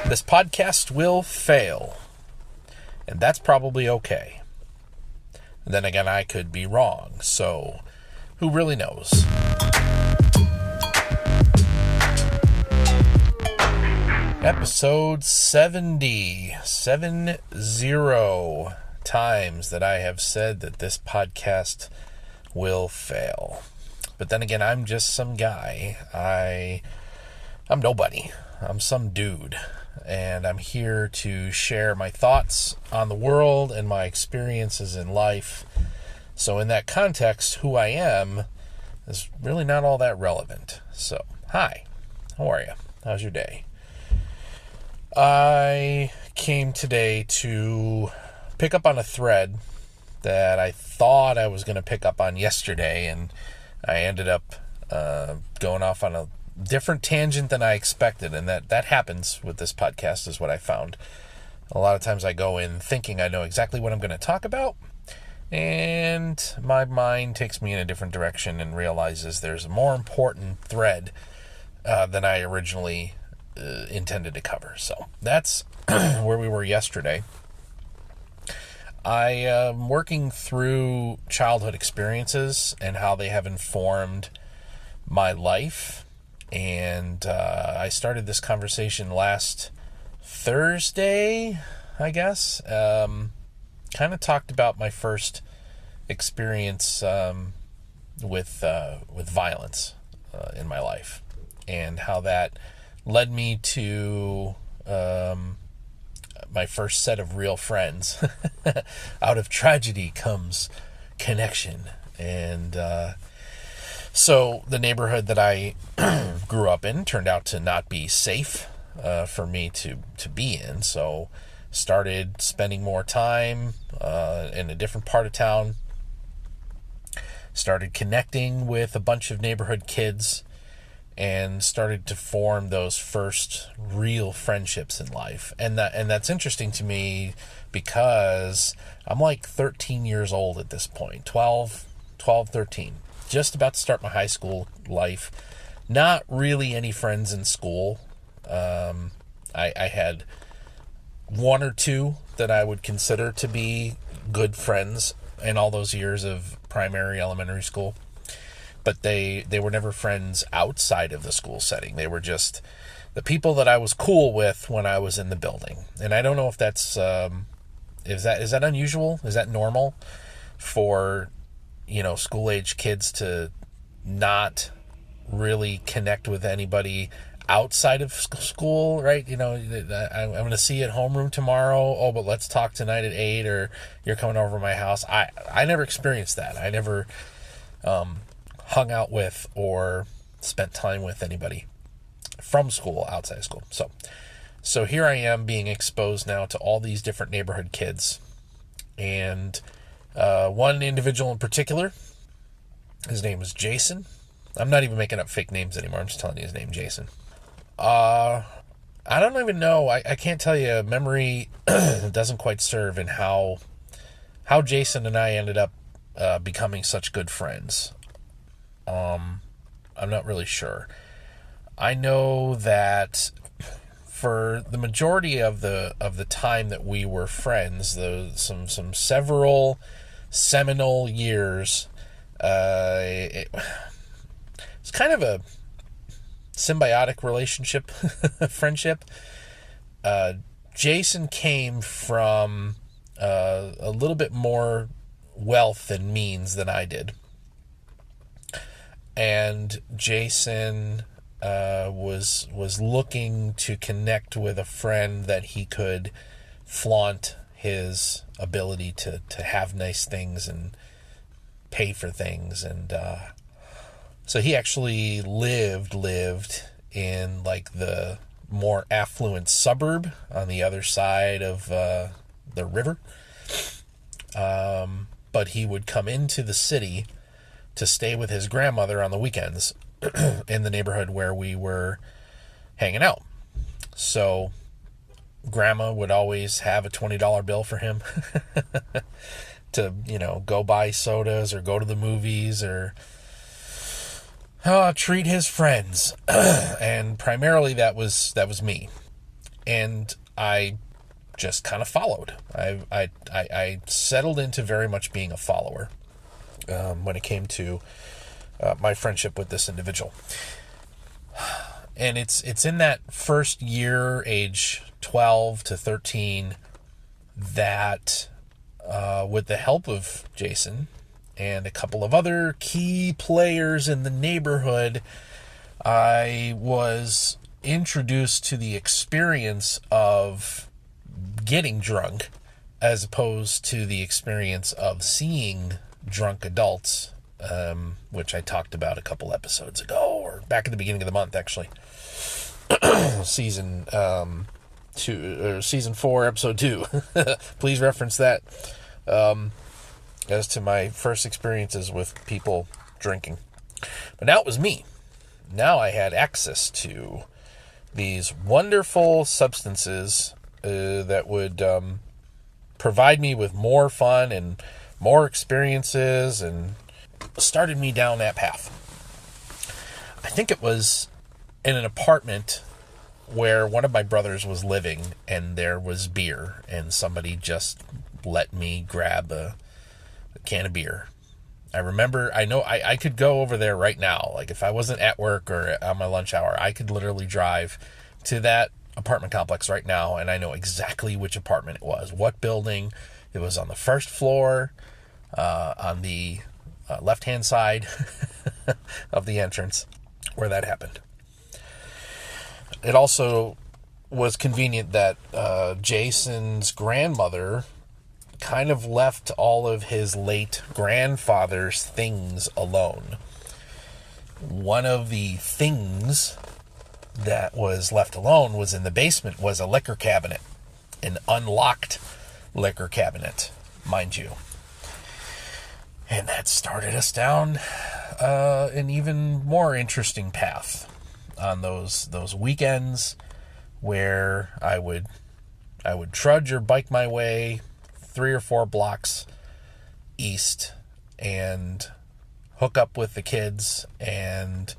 This podcast will fail, and that's probably okay. And then again, I could be wrong, so who really knows? Episode 70 times that I have said that this podcast will fail. But then again, I'm just some guy. I'm nobody. I'm some dude. And I'm here to share my thoughts on the world and my experiences in life. So in that context, who I am is really not all that relevant. So, hi. How are you? How's your day? I came today to pick up on a thread that I thought I was going to pick up on yesterday, and I ended up going off on a different tangent than I expected, and that happens with this podcast is what I found. A lot of times I go in thinking I know exactly what I'm going to talk about, and my mind takes me in a different direction and realizes there's a more important thread than I originally intended to cover. So that's where we were yesterday. I am working through childhood experiences and how they have informed my life. And I started this conversation last Thursday, I guess. Kind of talked about my first experience with violence in my life, and how that led me to my first set of real friends. Out of tragedy comes connection, and so the neighborhood that I grew up in turned out to not be safe for me to be in. So started spending more time in a different part of town. Started connecting with a bunch of neighborhood kids and started to form those first real friendships in life. And that's interesting to me because I'm like 13 years old at this point, 12, 13. Just about to start my high school life. Not really any friends in school. I had one or two that I would consider to be good friends in all those years of primary, elementary school. But they were never friends outside of the school setting. They were just the people that I was cool with when I was in the building. And I don't know if that's is that unusual? Is that normal for school-age kids to not really connect with anybody outside of school, right? I'm going to see you at homeroom tomorrow. Oh, but let's talk tonight at 8, or you're coming over to my house. I never experienced that. I never hung out with or spent time with anybody from school, outside of school. So here I am being exposed now to all these different neighborhood kids, and one individual in particular, his name was Jason. I'm not even making up fake names anymore. I'm just telling you his name, Jason. I don't even know. I can't tell you. Memory doesn't quite serve in how Jason and I ended up becoming such good friends. I'm not really sure. I know that for the majority of the time that we were friends, some several seminal years, it's kind of a symbiotic relationship, friendship. Jason came from a little bit more wealth and means than I did, and Jason was looking to connect with a friend that he could flaunt his ability to have nice things and pay for things. And so he actually lived in like the more affluent suburb on the other side of the river. But he would come into the city to stay with his grandmother on the weekends in the neighborhood where we were hanging out. So grandma would always have a $20 bill for him to, go buy sodas or go to the movies or treat his friends. And primarily that was me. And I just kind of followed. I settled into very much being a follower when it came to my friendship with this individual. And it's in that first year, age 12 to 13, that with the help of Jason and a couple of other key players in the neighborhood, I was introduced to the experience of getting drunk as opposed to the experience of seeing drunk adults, which I talked about a couple episodes ago, or back at the beginning of the month, actually. Season 4, episode 2. Please reference that as to my first experiences with people drinking. But now it was me. Now I had access to these wonderful substances that would provide me with more fun and more experiences, and started me down that path. I think it was in an apartment where one of my brothers was living, and there was beer, and somebody just let me grab a can of beer. I know I could go over there right now. Like, if I wasn't at work or on my lunch hour, I could literally drive to that apartment complex right now, and I know exactly which apartment it was, what building. It was on the first floor, on the left-hand side of the entrance where that happened. It also was convenient that Jason's grandmother kind of left all of his late grandfather's things alone. One of the things that was left alone was in the basement, was a liquor cabinet, an unlocked liquor cabinet, mind you. And that started us down an even more interesting path on those weekends where I would trudge or bike my way 3 or 4 blocks east and hook up with the kids and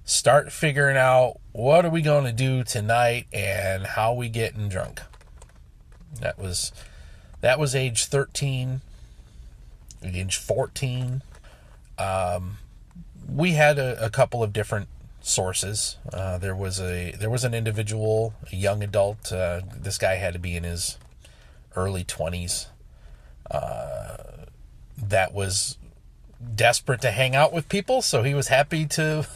start figuring out what are we going to do tonight and how we getting drunk. That was age 13, age 14. We had a couple of different sources. There was an individual, a young adult. This guy had to be in his early 20s. That was desperate to hang out with people, so he was happy to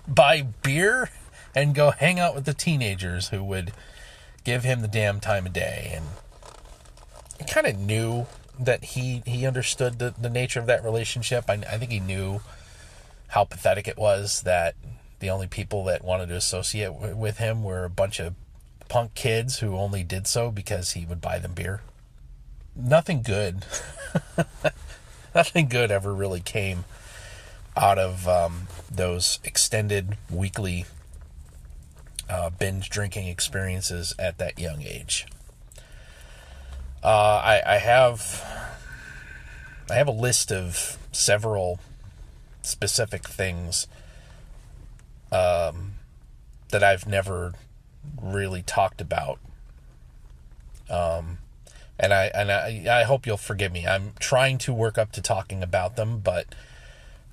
buy beer and go hang out with the teenagers who would give him the damn time of day. And I kind of knew that he understood the nature of that relationship. I think he knew how pathetic it was that the only people that wanted to associate with him were a bunch of punk kids who only did so because he would buy them beer. Nothing good ever really came out of those extended weekly binge drinking experiences at that young age. I have a list of several specific things that I've never really talked about. And I hope you'll forgive me. I'm trying to work up to talking about them, but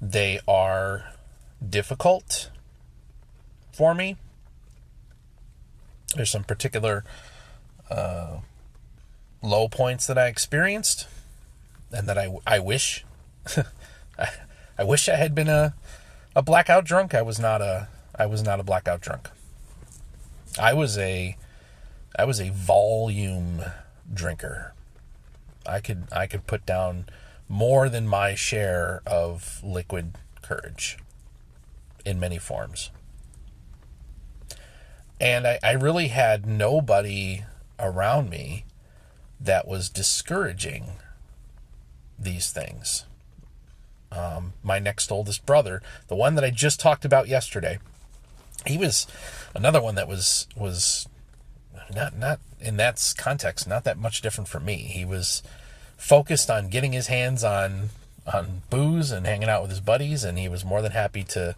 they are difficult for me. There's some particular low points that I experienced, and that I wish I wish I had been a blackout drunk. I was not a blackout drunk. I was a volume drinker. I could put down more than my share of liquid courage in many forms. And I really had nobody around me that was discouraging these things. My next oldest brother, the one that I just talked about yesterday, he was another one that was not in that context, not that much different from me. He was focused on getting his hands on booze and hanging out with his buddies, and he was more than happy to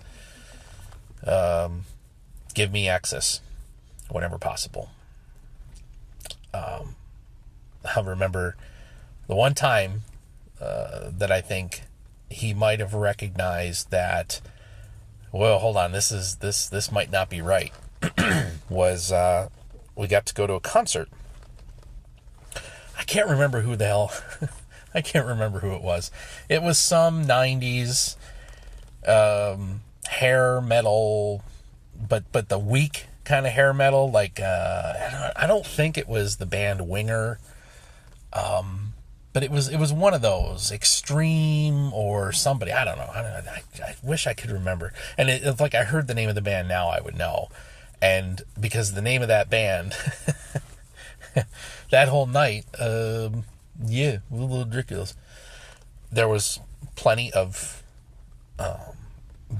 give me access whenever possible. I remember the one time that I think he might have recognized that, well, hold on, this might not be right. Was we got to go to a concert. I can't remember who the hell. I can't remember who it was. It was some 90s hair metal, but the weak kind of hair metal. Like I don't think it was the band Winger. But it was one of those, Extreme or somebody. I don't know. I wish I could remember. And it's like I heard the name of the band now, I would know. And because the name of that band, that whole night, yeah, it was a little ridiculous. There was plenty of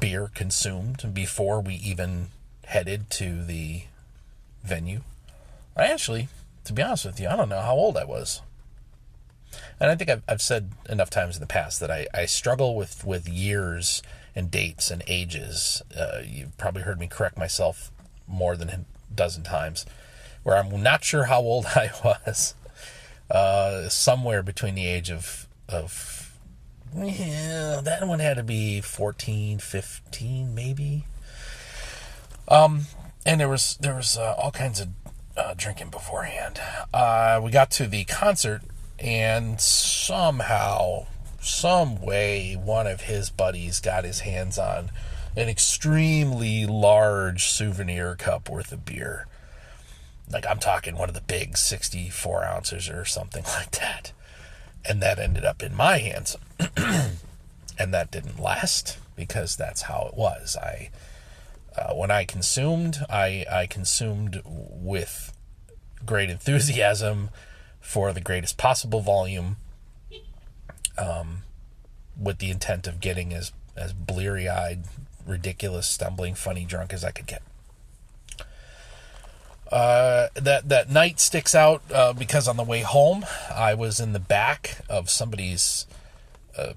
beer consumed before we even headed to the venue. I actually, to be honest with you, I don't know how old I was. And I think I've said enough times in the past that I struggle with years and dates and ages. You've probably heard me correct myself more than a dozen times, where I'm not sure how old I was. Somewhere between the age of that one had to be 14, 15, maybe. And there was all kinds of drinking beforehand. We got to the concert. And somehow, some way, one of his buddies got his hands on an extremely large souvenir cup worth of beer. Like, I'm talking one of the big 64 ounces or something like that. And that ended up in my hands. And that didn't last, because that's how it was. When I consumed, I consumed with great enthusiasm, for the greatest possible volume, with the intent of getting as bleary-eyed, ridiculous, stumbling, funny drunk as I could get. That night sticks out because on the way home, I was in the back of somebody's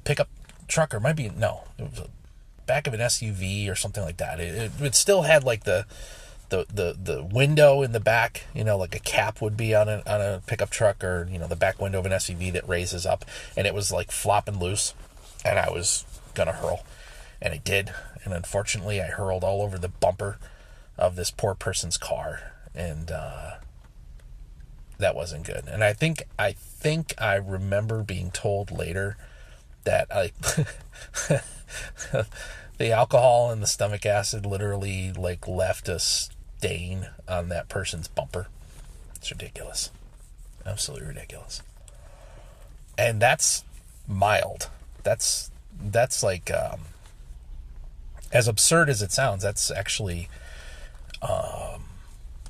pickup truck, or it might be, no, it was the back of an SUV or something like that. It still had like the window in the back, like a cap would be on a pickup truck, or, the back window of an SUV that raises up, and it was like flopping loose, and I was gonna hurl, and I did, and unfortunately I hurled all over the bumper of this poor person's car, and that wasn't good. And I think I remember being told later that the alcohol and the stomach acid literally like left a stain on that person's bumper. It's ridiculous. Absolutely ridiculous. And that's mild. That's like, as absurd as it sounds, that's actually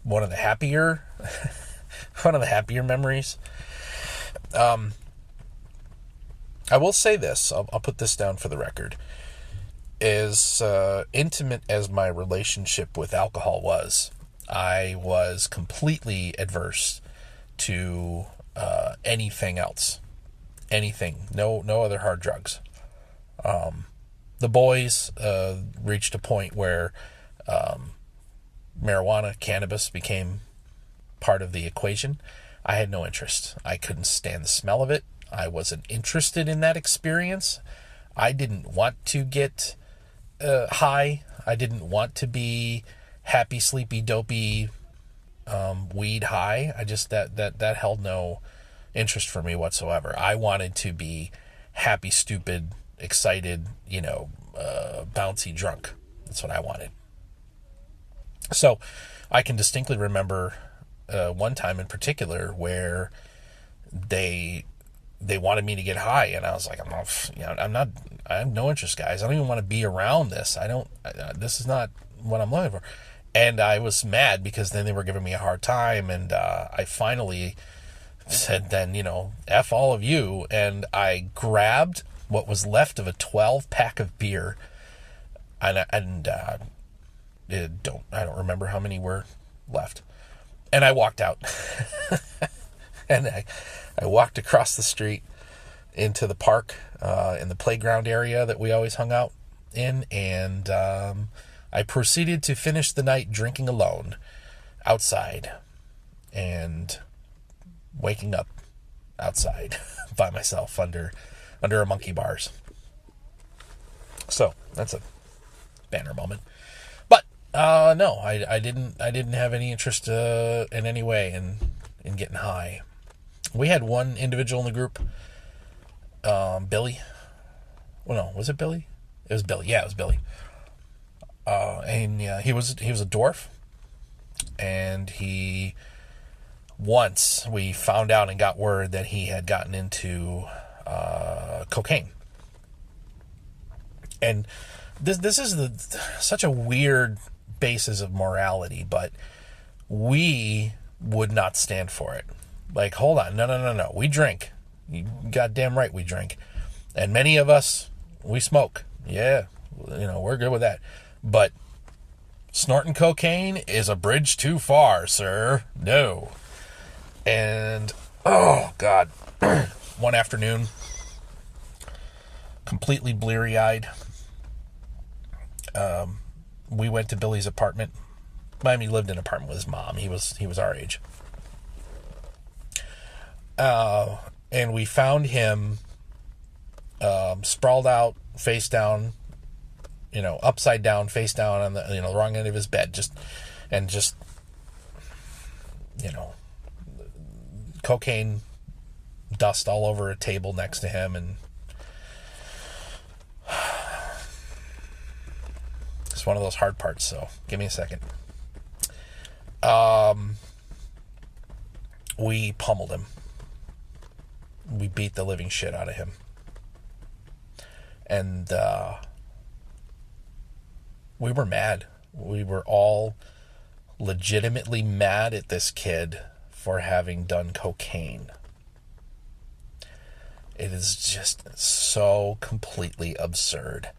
one of the happier memories. I will say this, I'll put this down for the record. As intimate as my relationship with alcohol was, I was completely adverse to anything else. Anything. No other hard drugs. The boys reached a point where marijuana, cannabis became part of the equation. I had no interest. I couldn't stand the smell of it. I wasn't interested in that experience. I didn't want to get high. I didn't want to be happy, sleepy, dopey, weed high. I just, that held no interest for me whatsoever. I wanted to be happy, stupid, excited, bouncy drunk. That's what I wanted. So I can distinctly remember one time in particular where they wanted me to get high, and I was like, I have no interest, guys. I don't even want to be around this. This is not what I'm looking for. And I was mad because then they were giving me a hard time, and I finally said, then, F all of you, and I grabbed what was left of a 12-pack of beer, and I don't remember how many were left, and I walked out. And I walked across the street into the park, in the playground area that we always hung out in, and I proceeded to finish the night drinking alone outside. And waking up outside by myself under a monkey bars. So that's a banner moment. But no, I didn't have any interest in any way in getting high. We had one individual in the group, Billy. Well, no, was it Billy? It was Billy. Yeah, it was Billy. And he was a dwarf, and once we found out and got word that he had gotten into cocaine. And this is such a weird basis of morality, but we would not stand for it. Like, hold on, no. We drink. You goddamn right we drink. And many of us, we smoke. Yeah, we're good with that. But snorting cocaine is a bridge too far, sir. No. And, oh, God. One afternoon, completely bleary-eyed, we went to Billy's apartment. I mean, he lived in an apartment with his mom. He was our age. And we found him sprawled out, face down, upside down, face down on the wrong end of his bed, just cocaine dust all over a table next to him, and it's one of those hard parts, so give me a second. We pummeled him. We beat the living shit out of him. And we were mad. We were all legitimately mad at this kid for having done cocaine. It is just so completely absurd.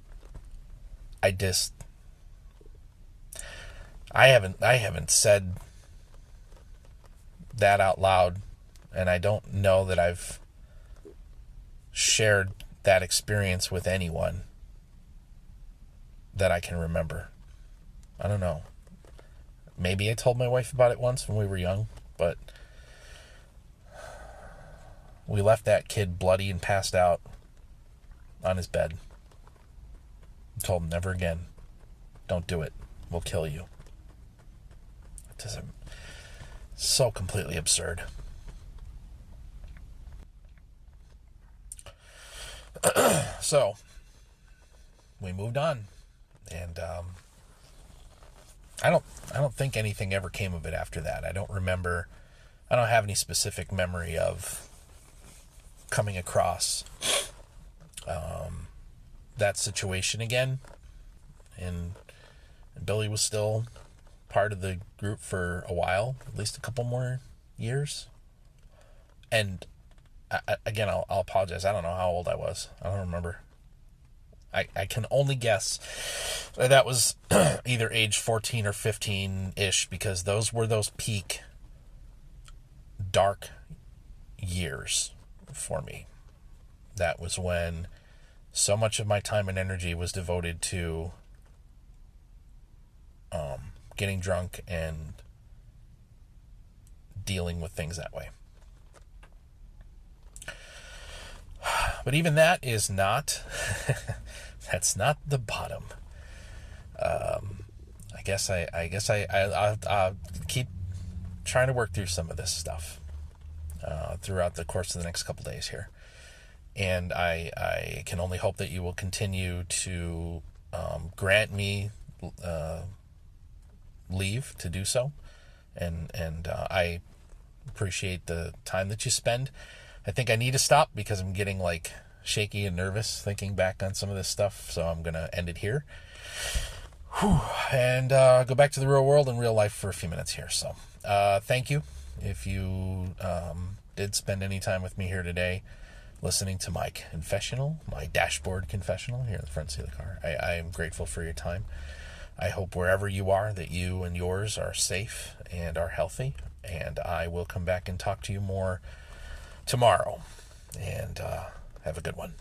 I haven't said that out loud, and I don't know that I've shared that experience with anyone that I can remember. I don't know. Maybe I told my wife about it once when we were young, but we left that kid bloody and passed out on his bed. I told him, never again. Don't do it. We'll kill you. It doesn't. So completely absurd. So we moved on, and I don't think anything ever came of it after that. I don't have any specific memory of coming across that situation again, and Billy was still part of the group for a while, at least a couple more years. And again, I'll apologize. I don't know how old I was. I don't remember. I can only guess that was either age 14 or 15-ish, because those were those peak dark years for me. That was when so much of my time and energy was devoted to getting drunk and dealing with things that way. But even that is not, that's not the bottom. I guess I'll keep trying to work through some of this stuff throughout the course of the next couple days here. And I can only hope that you will continue to grant me leave to do so. And I appreciate the time that you spend. I think I need to stop because I'm getting shaky and nervous thinking back on some of this stuff. So I'm going to end it here. And go back to the real world and real life for a few minutes here. So thank you if you did spend any time with me here today listening to my confessional, my dashboard confessional here in the front seat of the car. I am grateful for your time. I hope wherever you are that you and yours are safe and are healthy. And I will come back and talk to you more tomorrow. And have a good one.